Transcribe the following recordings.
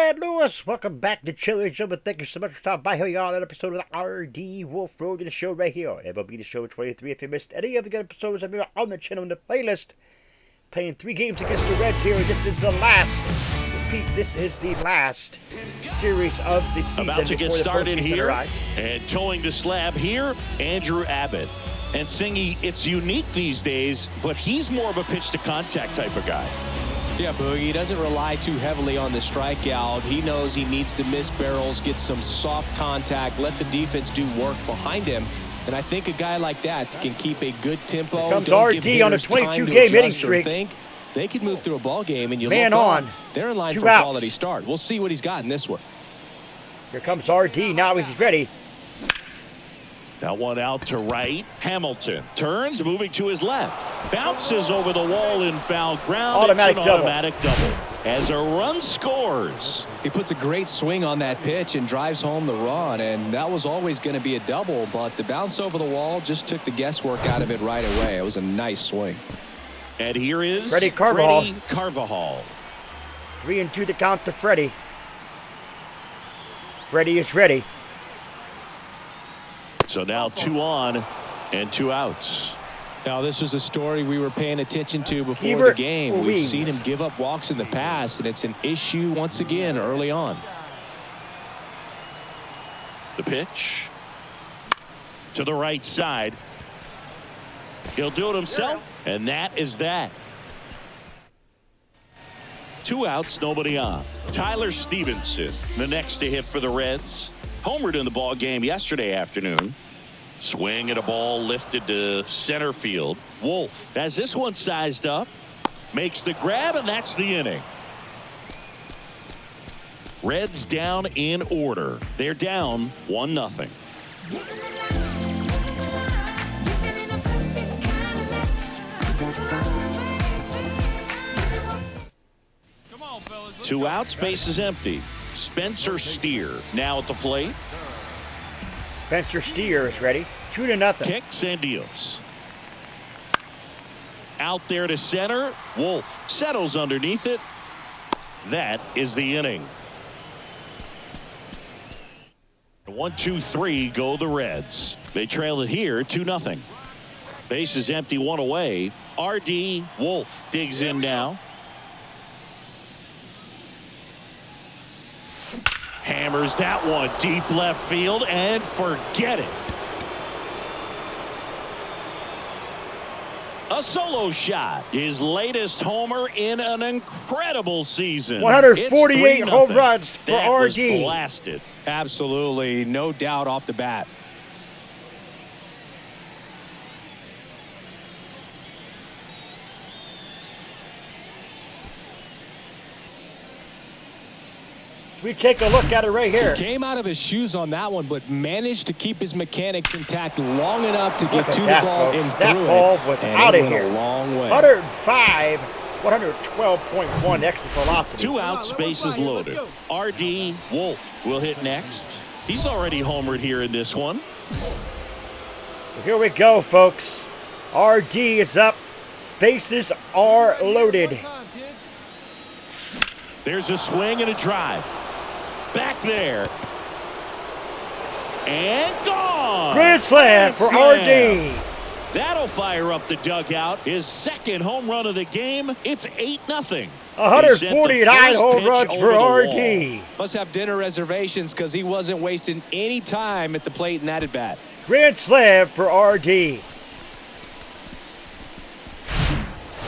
Brad Lewis. Welcome back to Chili Gentlemen. Thank you so much for stopping by here, y'all. That episode of the RD Wolf Road to the show right here. MLB The Show 23. If you missed any of the good episodes of me on the channel in the playlist, playing 3 games against the Reds here. This is the last. Repeat, this is the last series of the season. About to get started here, and towing the slab here, Andrew Abbott. And Singy, it's unique these days, but he's more of a pitch-to-contact type of guy. Yeah, Boogie, he doesn't rely too heavily on the strikeout. He knows he needs to miss barrels, get some soft contact, let the defense do work behind him. And I think a guy like that can keep a good tempo. Here comes RD on a 22-game hitting streak. They could move through a ball game, and you Man look on. They're in line 2 for a outs. quality start. We'll see what he's got in this one. Here comes RD. Now he's ready. That one out to right. Hamilton turns, moving to his left. Bounces over the wall in foul ground. Automatic it's an automatic double. As a run scores. He puts a great swing on that pitch and drives home the run, and that was always going to be a double, but the bounce over the wall just took the guesswork out of it right away. It was a nice swing. And here is Freddie Carvajal. 3-2 the count to Freddie. Freddie is ready. So now 2 on and 2 outs. Now, this was a story we were paying attention to before the game. We've seen him give up walks in the past, and it's an issue once again early on. The pitch to the right side. He'll do it himself, and that is that. 2 outs, nobody on. Tyler Stevenson, the next to hit for the Reds. Homered in the ball game yesterday afternoon. Swing at a ball lifted to center field. Wolf has this one sized up. Makes the grab, and that's the inning. Reds down in order. They're down 1-0. Come on, fellas. 2 outs, base is empty. Spencer Steer now at the plate. Spencer Steer is ready. 2-0. Kicks and deals. Out there to center. Wolf settles underneath it. That is the inning. 1-2-3 go the Reds. They trail it here 2-0. Base is empty, 1 away. RD Wolf digs in now. Hammers that one deep left field and forget it. A solo shot. His latest homer in an incredible season. 148 home runs for that was RD. blasted. Absolutely, no doubt off the bat. We take a look at it right here. Came out of his shoes on that one, but managed to keep his mechanics intact long enough to get to the ball and through it. That ball was out of here. A long way. 105, 112.1 extra velocity. 2 outs, bases loaded. RD Wolf will hit next. He's already homered here in this one. Here we go, folks. RD is up. Bases are loaded. There's a swing and a drive. Back there. And gone. Grand slam for RD. That'll fire up the dugout. His second home run of the game. It's 8-0. 149 home runs for RD. Must have dinner reservations because he wasn't wasting any time at the plate in that at bat. Grand slam for RD.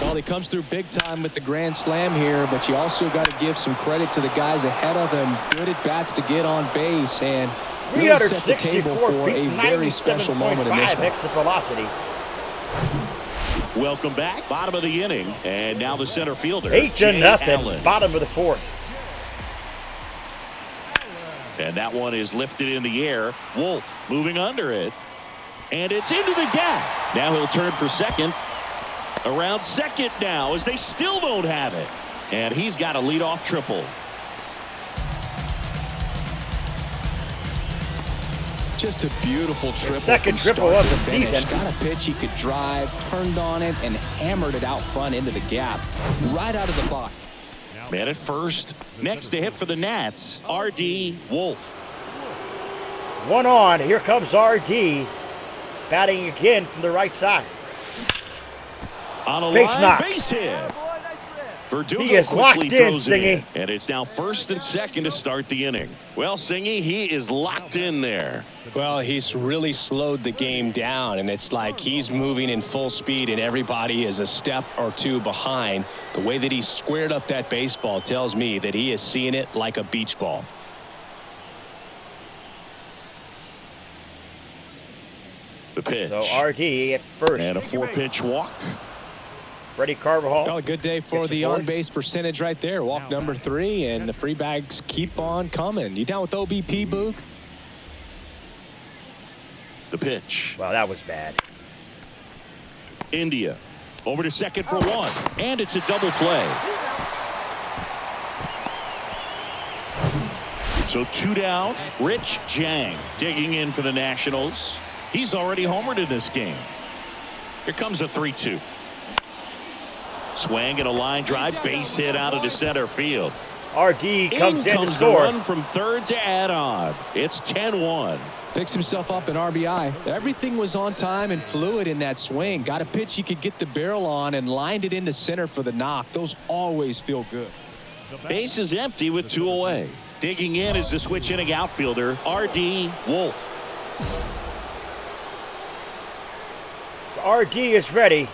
Well, he comes through big time with the grand slam here, but you also got to give some credit to the guys ahead of him. Good at bats to get on base and really set the table for a very special moment in this one. Exit velocity. Welcome back. Bottom of the inning, and now the center fielder. 8-0. Bottom of the 4th. And that one is lifted in the air. Wolf moving under it, and it's into the gap. Now he'll turn for second. Around second now as they still don't have it. And he's got a leadoff triple. Just a beautiful triple. Second triple of the season. Got a pitch he could drive, turned on it, and hammered it out front into the gap. Right out of the box. Man at first. Next to hit for the Nats, R.D. Wolf. 1 on. Here comes R.D. batting again from the right side. On a Base line, knock. base hit. Verdugo He is locked quickly in, throws it Singy. And it's now 1st and 2nd to start the inning. Well, Singy, he is locked in there. Well, he's really slowed the game down, and it's like he's moving in full speed, and everybody is a step or two behind. The way that he squared up that baseball tells me that he is seeing it like a beach ball. The pitch. So R.D. at first. And a 4-pitch walk. Freddie Carvajal. Well, a good day for the on-base percentage right there. Walk number 3, and the free bags keep on coming. You down with OBP, Boog? The pitch. Wow, that was bad. India over to second for 1. And it's a double play. So 2 down. Rich Jang digging in for the Nationals. He's already homered in this game. Here comes a 3-2. Swing and a line drive, base hit out of the center field. R.D. comes in to the score. run from third to add on. It's 10-1. Picks himself up an RBI. Everything was on time and fluid in that swing. Got a pitch he could get the barrel on and lined it into center for the knock. Those always feel good. Base is empty with 2 away. Digging in is the switch inning outfielder, R.D. Wolf. R.D. is ready.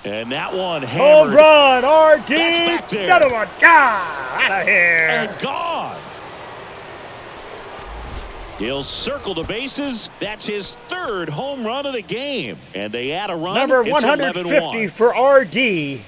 And that one hammered. Home run, R.D. That's back there. Another one. God, out of here. And gone. He'll circle the bases. That's his 3rd home run of the game. And they add a run. Number It's 150 11-1. for R.D.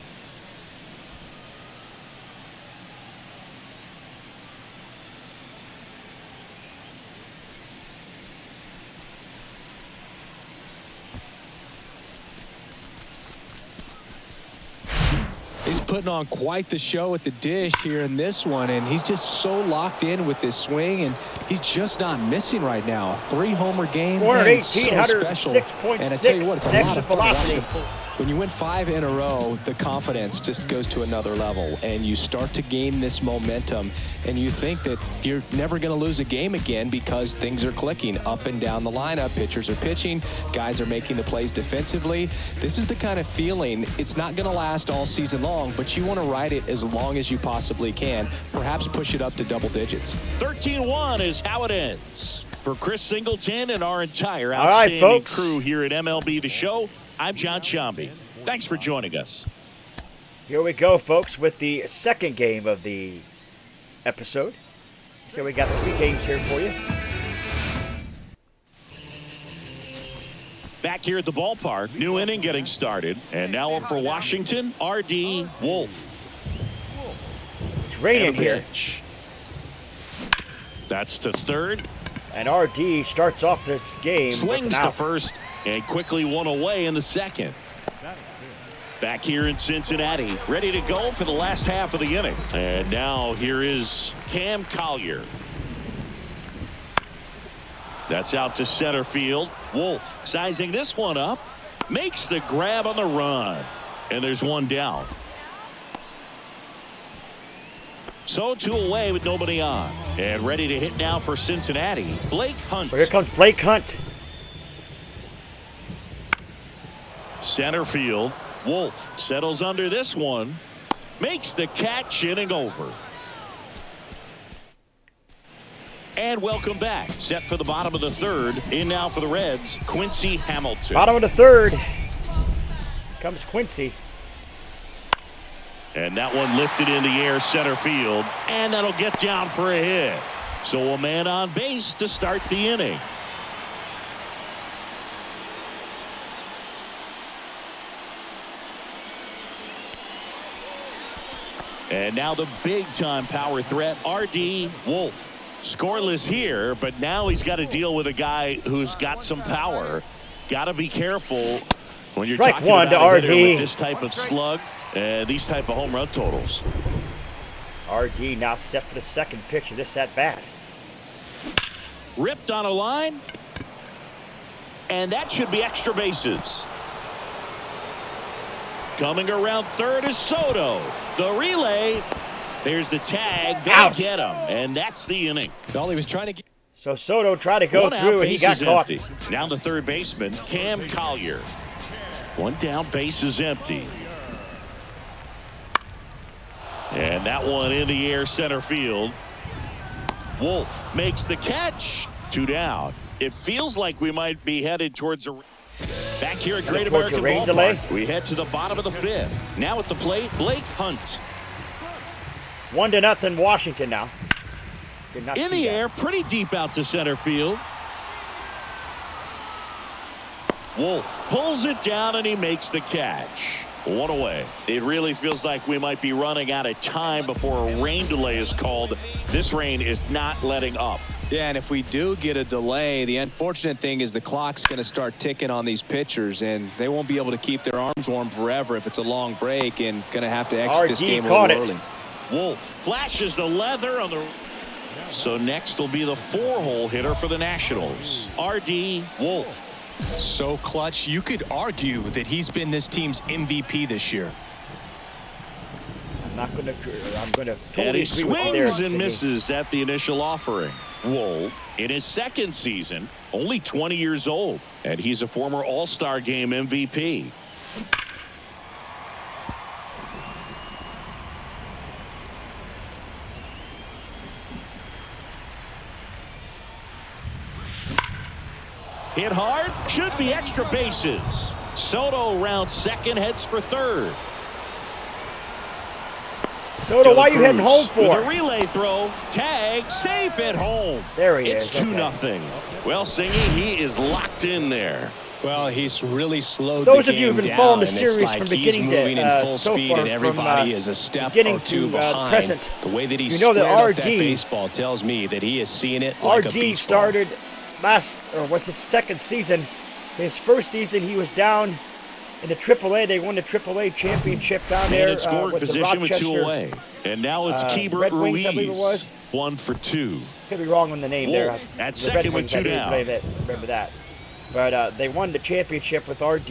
He's putting on quite the show at the dish here in this one, and he's just so locked in with this swing, and he's just not missing right now. 3-homer game, man, it's so special. 118, And I tell you what, it's a lot of fun to watch velocity. him. When you win 5 in a row, the confidence just goes to another level, and you start to gain this momentum, and you think that you're never going to lose a game again because things are clicking up and down the lineup. Pitchers are pitching, guys are making the plays defensively. This is the kind of feeling, it's not going to last all season long, but you want to ride it as long as you possibly can, perhaps push it up to double digits. 13-1 is how it ends. For Chris Singleton and our entire All right, outstanding folks. crew here at MLB The Show, I'm John Shambi. Thanks for joining us. Here we go, folks, with the second game of the episode. So we got 3 games here for you. Back here at the ballpark, new inning getting started. And now up for Washington, R.D. Wolf. It's raining And a here. pitch. That's to third. And R.D. starts off this game. Swings looking to out. first and quickly 1 away in the second. Back here in Cincinnati, ready to go for the last half of the inning. And now here is Cam Collier. That's out to center field. Wolf sizing this one up. Makes the grab on the run. And there's 1 down. So 2 away with nobody on. And ready to hit now for Cincinnati, Blake Hunt. So here comes Blake Hunt. Center field. Wolf settles under this one. Makes the catch, inning over. And welcome back. Set for the bottom of the 3rd. In now for the Reds, Quincy Hamilton. Bottom of the 3rd. Comes Quincy. And that one lifted in the air center field. And that'll get down for a hit. So a man on base to start the inning. And now the big-time power threat, R.D. Wolf. Scoreless here, but now he's got to deal with a guy who's got some power. Got to be careful when you're Strike talking 1 about to a hitter R.D. with this type of slug and these type of home run totals. R.D. now set for the second pitch of this at-bat. Ripped on a line. And that should be extra bases. Coming around third is Soto. The relay. There's the tag. They Ouch. get him. And that's the inning. All he was trying to get. So Soto tried to go One through out, and he got bases caught. empty. Now the third baseman, Cam Collier. One down, base is empty. And that one in the air, center field. Wolf makes the catch. 2 down. It feels like we might be headed towards a... Back here at Great Towards a American rain Ballpark. delay. We head to the bottom of the 5th. Now at the plate, Blake Hunt. 1-0 Washington now. Did not In see the that. air, pretty deep out to center field. Wolf pulls it down and he makes the catch. 1 away. It really feels like we might be running out of time before a rain delay is called. This rain is not letting up. Yeah, and if we do get a delay, the unfortunate thing is the clock's going to start ticking on these pitchers, and they won't be able to keep their arms warm forever if it's a long break, and going to have to exit this RD game a caught little it. early. Wolf flashes the leather on the... So next will be the 4-hole hitter for the Nationals. RD Wolf. So clutch, you could argue that he's been this team's MVP this year. I'm going to And totally he agree with you there, swings and Sidney. misses at the initial offering. Wolf, in his second season, only 20 years old, and he's a former All-Star Game MVP. Hit hard, should be extra bases. Soto round second, heads for third. Soto, why are you heading home With for? a relay throw, tag, safe at home. There he It's is. 2-0. Well, Singy, he is locked in there. Well, he's really slowed Those the of you game who've been down, following the and series it's like from he's beginning to, moving in full so speed, far and from, everybody is a step beginning or two to, behind. present. The way that he You know that squared up that RD baseball tells me that he is seeing it like a RD beach ball. started what's his second season. His first season he was down in the AAA. They won the AAA championship down And there in scoring with the position with 2 Rochester. away. And now it's Keibert Red Wings, I believe it Ruiz. was. 1 for 2. Could be wrong on the name there. Wolf at The second Red with Wings, 2 I do down. remember that. But they won the championship with RD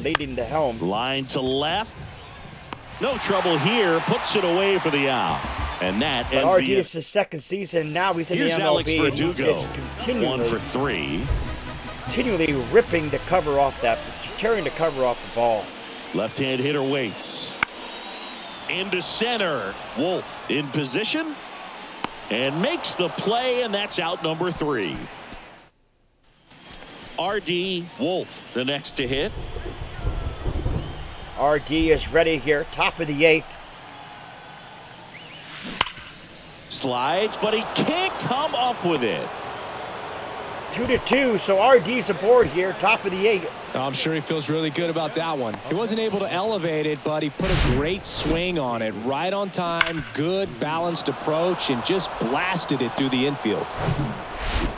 leading the helm. Line to left. No trouble here. Puts it away for the out. And that But ends RD the... is his second season. Now he's in Here's the Alex MLB. And he's Verdugo. just 1 for 3. continually ripping the cover off tearing the cover off the ball. Left-hand hitter waits. Into center. Wolf in position. And makes the play, and that's out number 3. RD Wolf, the next to hit. RD is ready here, top of the 8th. Slides, but he can't come up with it. 2-2, so RD's aboard here, top of the 8th. I'm sure he feels really good about that one. He wasn't able to elevate it, but he put a great swing on it. Right on time, good balanced approach, and just blasted it through the infield.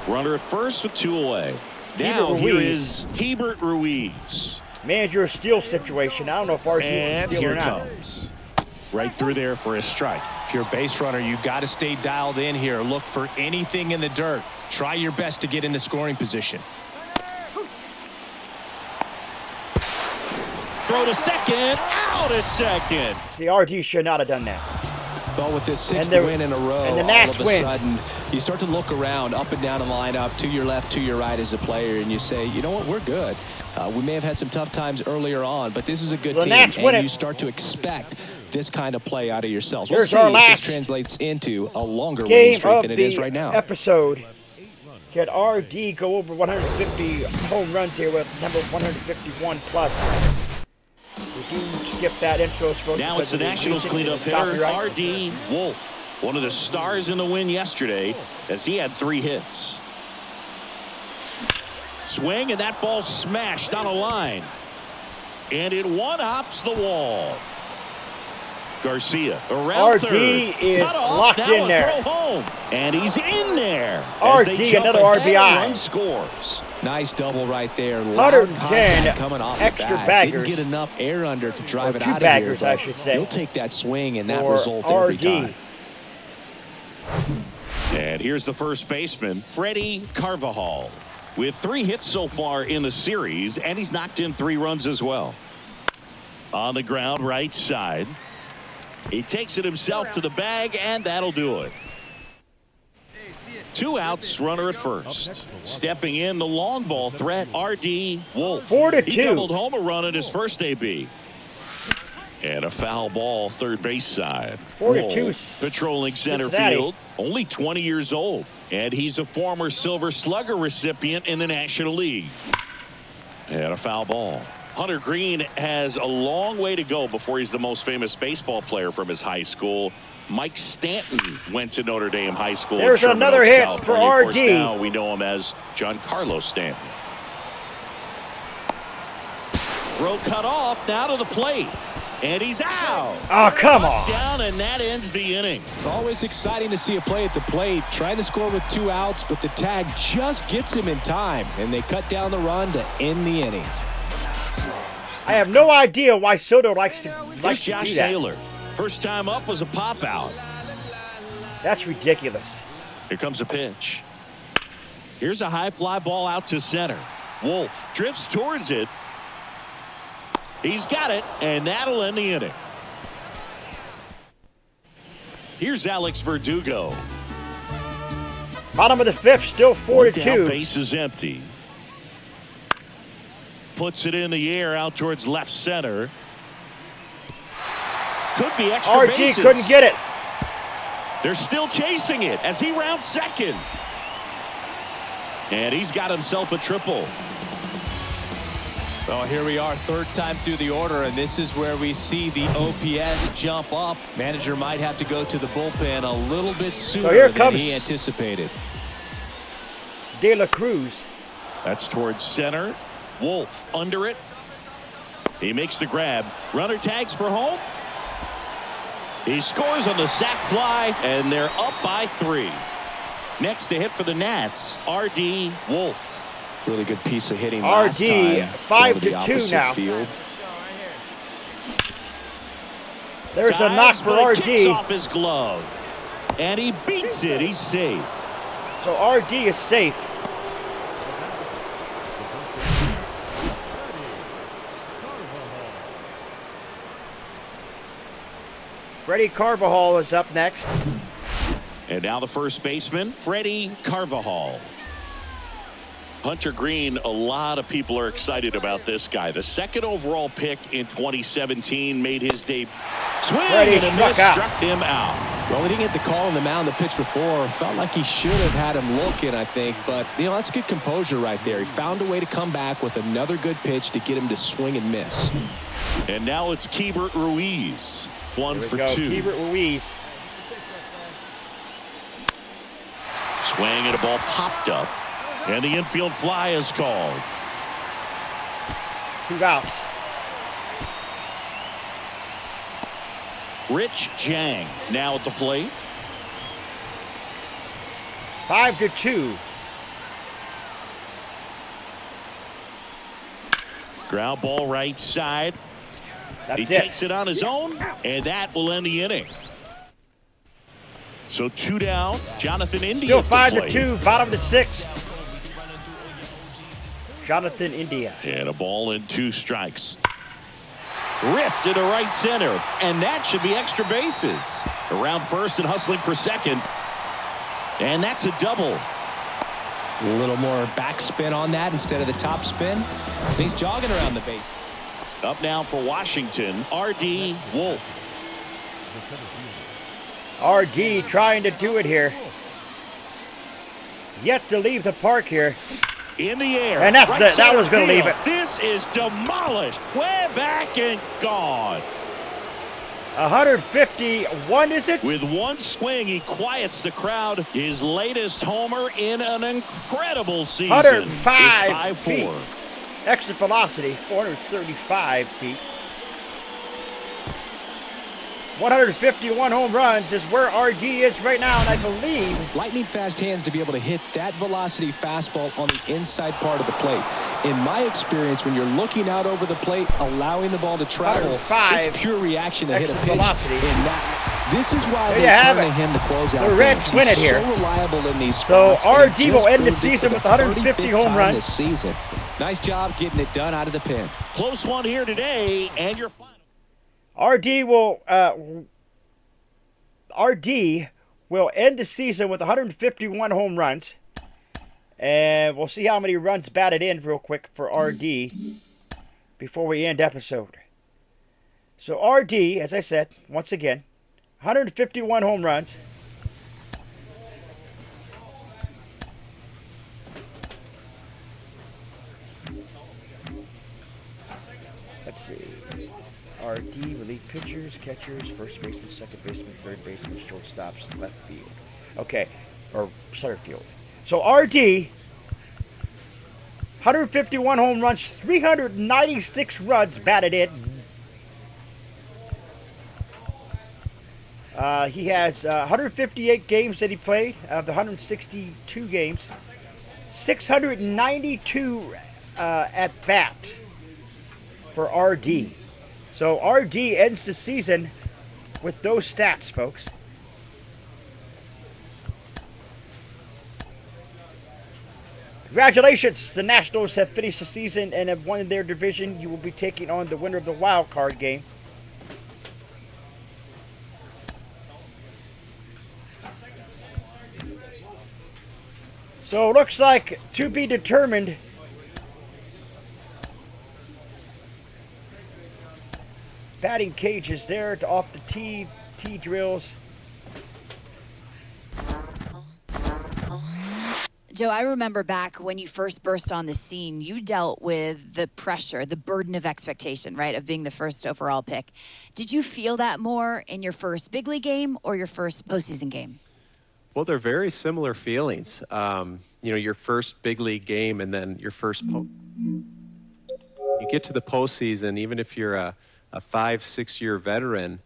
Runner at first with 2 away. Now here Ruiz. is Keibert Ruiz. Manager steal situation. I don't know if RD can And steal here or not. comes. Right through there for a strike. If you're a base runner, you've got to stay dialed in here. Look for anything in the dirt. Try your best to get into scoring position. Throw to second. Out at second. See, RD should not have done that. But with this 6th And the- win in a row, and the all Nats of a wins. sudden, you start to look around, up and down the lineup, to your left, to your right as a player, and you say, you know what, we're good. We may have had some tough times earlier on, but this is a good The team, Nats win and it. you start to expect this kind of play out of yourselves. We'll Here's see our if last this translates into a longer winning Game streak of than it is the right now. episode. Can RD go over 150 home runs here with number 151 plus? We do skip that intro. Now it's the Nationals cleanup hitter, RD Wolf. One of the stars in the win yesterday as he had 3 hits. Swing, and that ball smashed on a line. And it one-hops the wall. Garcia around RD third. is Cut off, locked now in a there. throw home. And he's in there. As they RD, jump another ahead and RBI. Run scores. Nice double right there. 110 coming off extra the bat. baggers. Didn't get enough air under to drive Or it 2 out of baggers, here. I but should say. You'll take that swing and that For result every RD. time. And here's the first baseman, Freddie Carvajal, with 3 hits so far in the series, and he's knocked in 3 runs as well. On the ground, right side. He takes it himself to the bag, and that'll do it. 2 outs, runner at first. Stepping in, the long ball threat, R.D. Wolf. 4-2. He doubled home a run in his first AB. And a foul ball, third base side. 4-2. Patrolling center field, only 20 years old. And he's a former Silver Slugger recipient in the National League. And a foul ball. Hunter Green has a long way to go before he's the most famous baseball player from his high school. Mike Stanton went to Notre Dame High School. There's another hit for R.D. Now we know him as Giancarlo Stanton. Throw cut off, now to the plate. And he's out. Oh, come on. Down, and that ends the inning. Always exciting to see a play at the plate. Trying to score with 2 outs, but the tag just gets him in time. And they cut down the run to end the inning. I have no idea why Soto likes to Here's do Josh that. Naylor. First time up was a pop out. That's ridiculous. Here comes a pitch. Here's a high fly ball out to center. Wolf drifts towards it. He's got it, and that'll end the inning. Here's Alex Verdugo. Bottom of the 5th, still 4-2. Base is empty. Puts it in the air out towards left center. Could be extra bases. RT couldn't get it. They're still chasing it as he rounds second. And he's got himself a triple. Oh, here we are, 3rd time through the order, and this is where we see the OPS jump up. Manager might have to go to the bullpen a little bit sooner than he anticipated. De La Cruz. That's towards center. Wolf under it. He makes the grab. Runner tags for home. He scores on the sac fly, and they're up by 3. Next to hit for the Nats, R.D. Wolf. Really good piece of hitting last time. R.D. 5-2 now. Field. There's a knock for R.D. Kicks off his glove, and he beats it. He's safe. So R.D. is safe. Freddie Carvajal is up next. And now the first baseman, Freddie Carvajal. Hunter Green, a lot of people are excited about this guy. The 2nd overall pick in 2017 made his debut. Swing and a miss, struck him out. Well, he didn't get the call on the mound the pitch before. Felt like he should have had him looking, I think. But, you know, that's good composure right there. He found a way to come back with another good pitch to get him to swing and miss. And now it's Keibert Ruiz. 1 for 2. Keibert Ruiz. Swing and a ball popped up. And the infield fly is called. 2 outs. Rich Jang now at the plate. 5-2. Ground ball right side. He takes it on his own, and that will end the inning. So 2 down. Jonathan India. Still 5-2. Bottom of the 6th. Jonathan India. And a ball and 2 strikes. Ripped into right center, and that should be extra bases. Around first and hustling for second. And that's a double. A little more backspin on that instead of the top spin. He's jogging around the base. Up now for Washington, R.D. Wolf. R.D. trying to do it here. Yet to leave the park here. In the air. And that's that was going to leave it. This is demolished. Way back and gone. 151, is it? With one swing, he quiets the crowd. His latest homer in an incredible season. 105 it's 5-4. feet. Exit velocity, 435 feet. 151 home runs is where RD is right now, and I believe... Lightning fast hands to be able to hit that velocity fastball on the inside part of the plate. In my experience, when you're looking out over the plate, allowing the ball to travel, it's pure reaction to hit a pitch. Velocity. This is why they turn to him to close out. The Reds win it here. So reliable in these spots. So RD will end the season with 150 home runs. This season. Nice job getting it done out of the pen. Close one here today, and your final. RD will end the season with 151 home runs. And we'll see how many runs batted in real quick for RD before we end episode. So RD, as I said, once again, 151 home runs. Let's see. RD, relief pitchers, catchers, first baseman, second baseman, third baseman, shortstops, left field. Okay, or center field. So RD, 151 home runs, 396 runs batted in. He has 158 games that he played of the 162 games. 692 at bat for RD. So RD ends the season with those stats, folks. Congratulations! The Nationals have finished the season and have won their division. You will be taking on the winner of the wild card game. So it looks like to be determined. Batting cages there to off the tee drills. Joe, I remember back when you first burst on the scene, you dealt with the pressure, the burden of expectation, right, of being the first overall pick. Did you feel that more in your first big league game or your first postseason game? Well, they're very similar feelings. Your first big league game and then your first you get to the postseason, even if you're a 5-6 year veteran,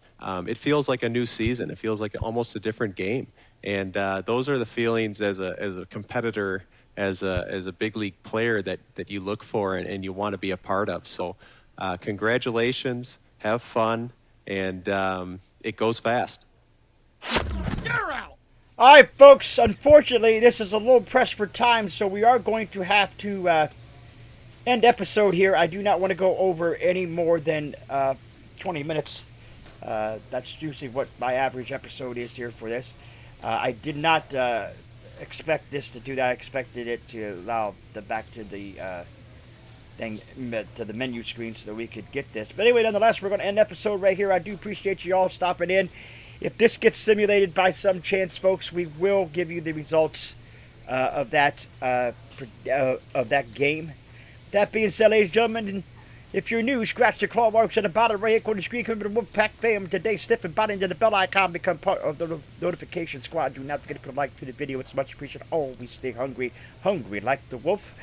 it feels like a new season. It feels like almost a different game. And those are the feelings as a competitor, as a big league player that you look for and you want to be a part of. So congratulations, have fun, and it goes fast. You're out. All right, folks, unfortunately, this is a little pressed for time, so we are going to have to end episode here. I do not want to go over any more than 20 minutes. That's usually what my average episode is here for this. I did not expect this to do that. I expected it to allow the back to the thing to the menu screen so that we could get this. But anyway, nonetheless, we're going to end the episode right here. I do appreciate you all stopping in. If this gets simulated by some chance, folks, we will give you the results of that game. That being said, ladies and gentlemen, if you're new, scratch the claw marks at the bottom right corner of the screen. Come to the Wolfpack fam today. Stiff and bite into the bell icon. Become part of the notification squad. Do not forget to put a like to the video. It's much appreciated. Always stay hungry. Hungry like the wolf.